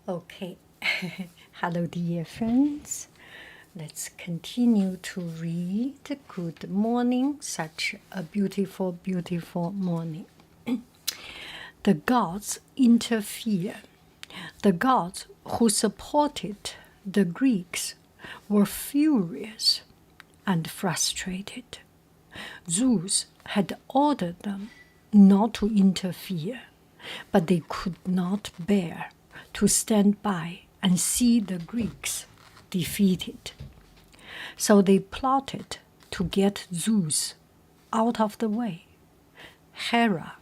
Okay, hello, dear friends. Let's continue to read. Good morning, such a beautiful, beautiful morning. The gods interfere. The gods who supported the Greeks were furious and frustrated. Zeus had ordered them not to interfere, but they could not bear to stand by and see the Greeks defeated. So they plotted to get Zeus out of the way. Hera,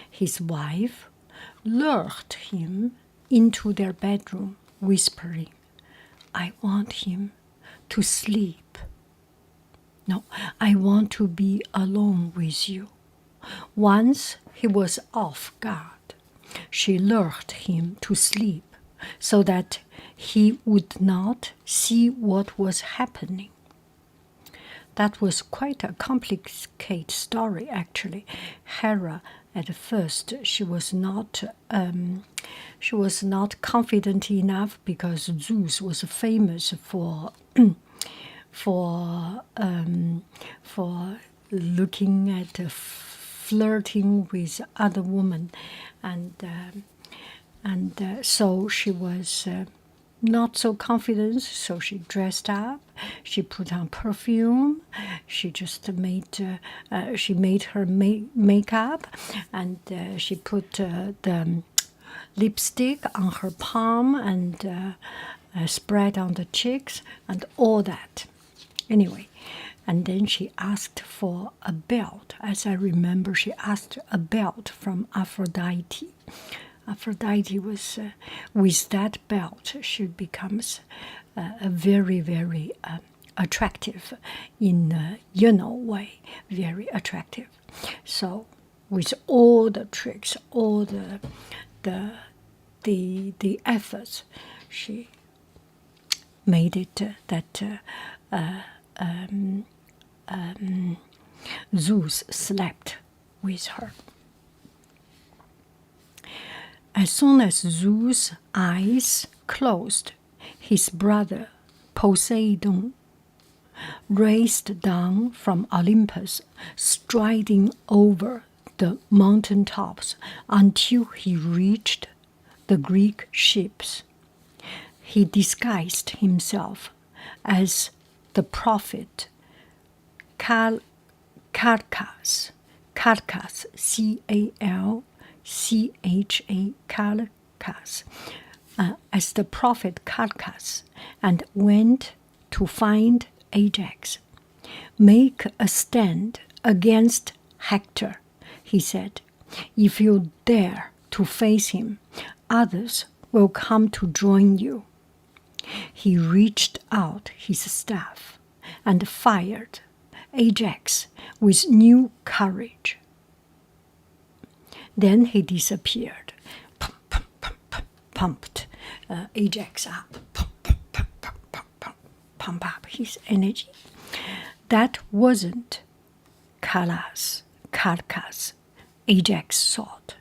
his wife, lured him into their bedroom, whispering, "I want him to sleep. No, I want to be alone with you." Once he was off guard, she lured him to sleep so that he would not see what was happening. That was quite a complicated story, actually. Hera, at first, she was not confident enough because Zeus was famous for for looking at flirting with other women, and so she was not so confident. So she dressed up, she put on perfume, she just made her makeup, and she put the lipstick on her palm and spread on the cheeks and all that. Anyway, and then she asked for a belt. As I remember, she asked a belt from Aphrodite. Aphrodite was, with that belt, she becomes a very, very attractive in way, very attractive. So, with all the tricks, all the efforts, she made it that Zeus slept with her. As soon as Zeus' eyes closed, his brother Poseidon raced down from Olympus, striding over the mountain tops until he reached the Greek ships. He disguised himself as the prophet Calchas, C-A-L-C-H-A, Calchas, as the prophet Calchas, and went to find Ajax. "Make a stand against Hector," he said. "If you dare to face him, others will come to join you." He reached out his staff and fired Ajax with new courage. Then he disappeared, pumped Ajax up, pump up his energy. That wasn't Calchas, Ajax thought.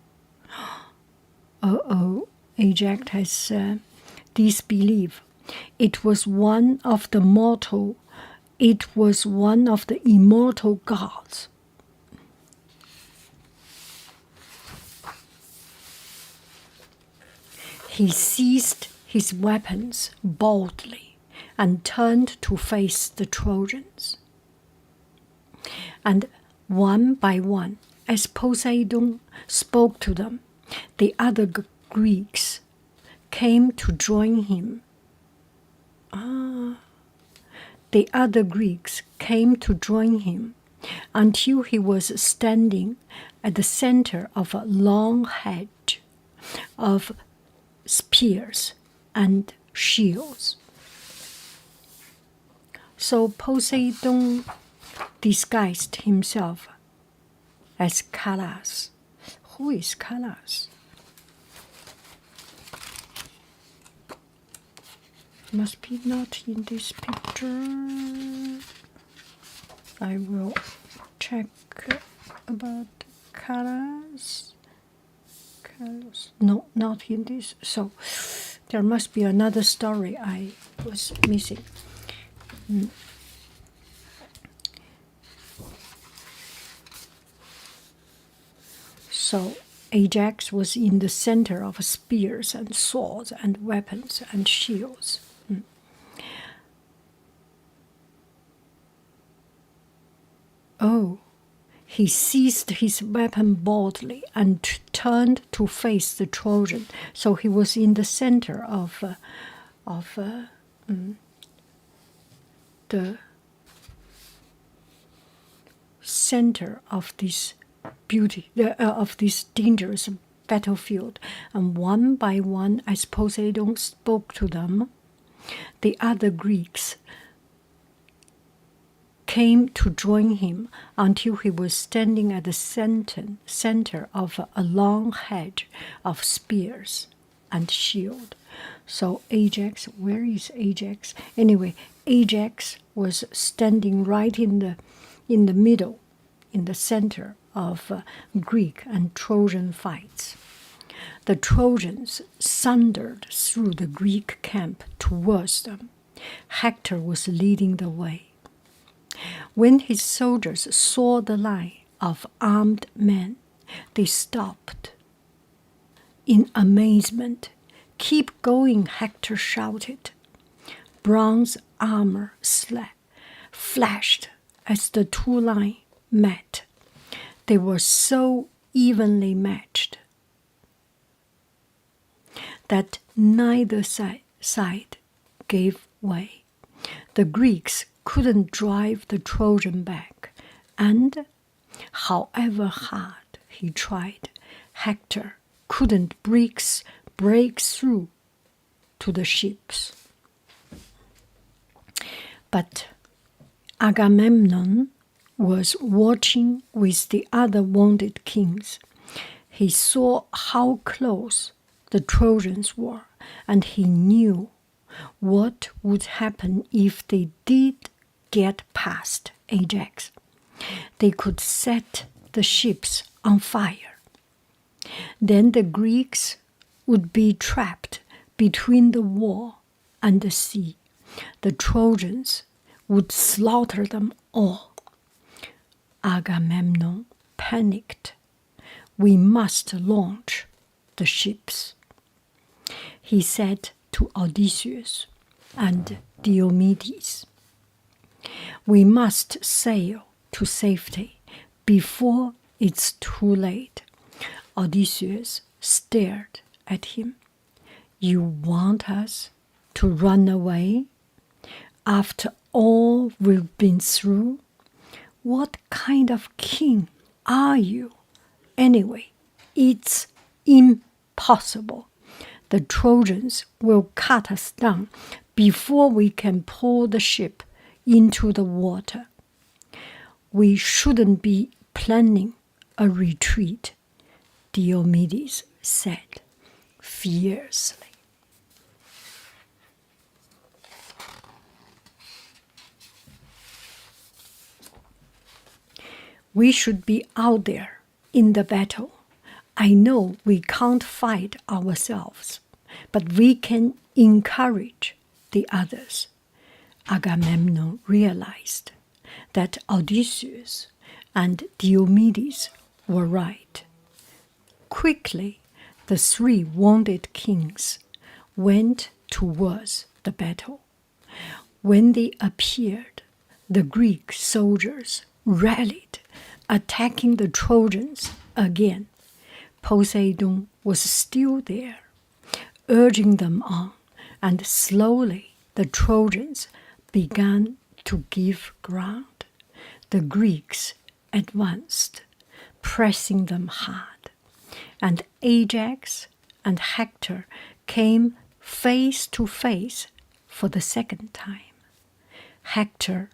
Ajax has disbelief. It was one of the immortal gods. He seized his weapons boldly and turned to face the Trojans. And one by one, as Poseidon spoke to them, the other Greeks came to join him. The other Greeks came to join him until he was standing at the center of a long hedge of spears and shields. So Poseidon disguised himself as Calchas. Who is Calchas? Must be not in this picture. I will check about Calchas. No, not in this. So There must be another story I was missing. So Ajax was in the center of spears and swords and weapons and shields. Oh, he seized his weapon boldly and turned to face the Trojan. So he was in the center of the center of this of this dangerous battlefield, and one by one, as Poseidon spoke to them, the other Greeks came to join him until he was standing at the center of a long hedge of spears and shield. So Ajax, where is Ajax? Anyway, Ajax was standing right in the middle, in the center of Greek and Trojan fights. The Trojans thundered through the Greek camp towards them. Hector was leading the way. When his soldiers saw the line of armed men, they stopped in amazement. "Keep going," Hector shouted. Bronze armor flashed as the two lines met. They were so evenly matched that neither side gave way. The Greeks couldn't drive the Trojan back, and however hard he tried, Hector couldn't break through to the ships. But Agamemnon was watching with the other wounded kings. He saw how close the Trojans were, and he knew what would happen if they did get past Ajax. They could set the ships on fire. Then the Greeks would be trapped between the wall and the sea. The Trojans would slaughter them all. Agamemnon panicked. "We must launch the ships," he said to Odysseus and Diomedes. "We must sail to safety before it's too late." Odysseus stared at him. "You want us to run away? After all we've been through? What kind of king are you? Anyway, it's impossible. The Trojans will cut us down before we can pull the ship into the water. We shouldn't be planning a retreat," Diomedes said fiercely. "We should be out there in the battle. I know we can't fight ourselves, but we can encourage the others." Agamemnon realized that Odysseus and Diomedes were right. Quickly, the three wounded kings went towards the battle. When they appeared, the Greek soldiers rallied, attacking the Trojans again. Poseidon was still there, urging them on, and slowly the Trojans began to give ground. The Greeks advanced, pressing them hard, and Ajax and Hector came face to face for the second time. Hector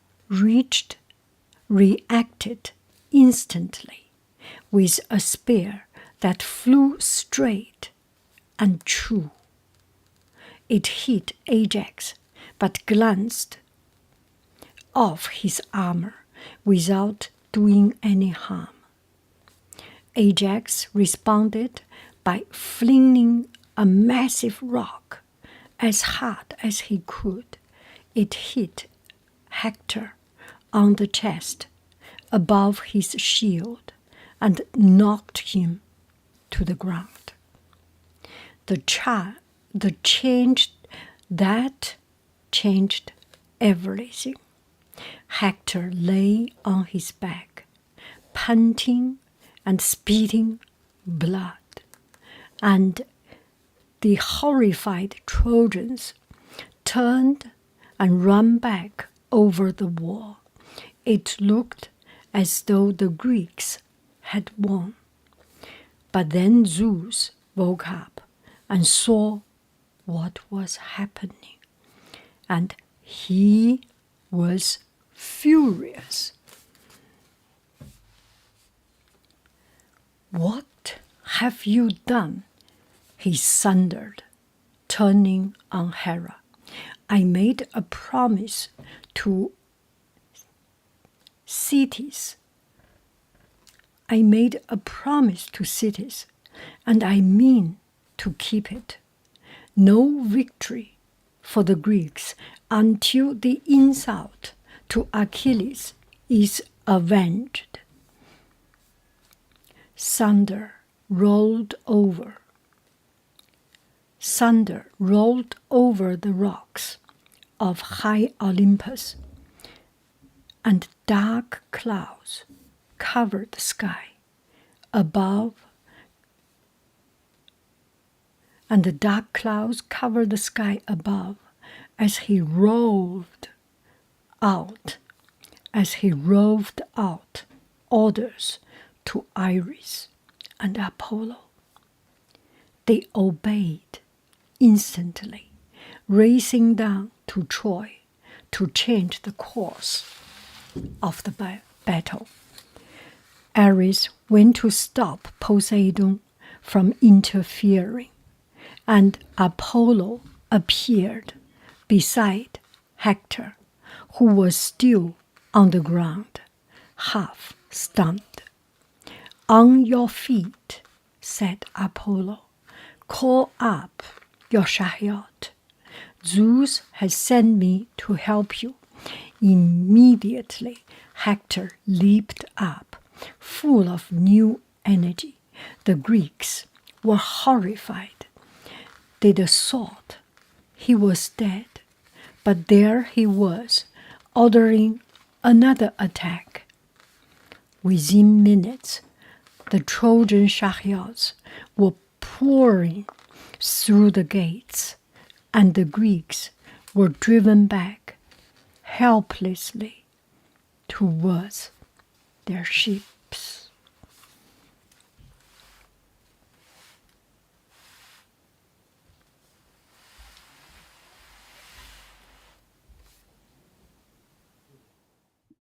reacted instantly with a spear that flew straight and true. It hit Ajax, but glanced off his armor without doing any harm. Ajax responded by flinging a massive rock as hard as he could, it hit Hector on the chest above his shield and knocked him to the ground. That changed everything. Hector lay on his back, panting and spitting blood, and the horrified Trojans turned and ran back over the wall. It looked as though the Greeks had won. But then Zeus woke up and saw what was happening, and he was furious. "What have you done?" he thundered, turning on Hera. "I made a promise to Cities. And I mean to keep it. No victory for the Greeks until the insult to Achilles is avenged." Thunder rolled over the rocks of high Olympus, and dark clouds covered the sky above. As he roved out orders to Iris and Apollo. They obeyed instantly, racing down to Troy to change the course of the battle. Ares went to stop Poseidon from interfering, and Apollo appeared beside Hector, who was still on the ground, half stunned. "On your feet," said Apollo. "Call up your chariot. Zeus has sent me to help you." Immediately, Hector leaped up, full of new energy. The Greeks were horrified. They'd thought he was dead, but there he was, ordering another attack. Within minutes, the Trojan chariots were pouring through the gates, and the Greeks were driven back helplessly towards their ships.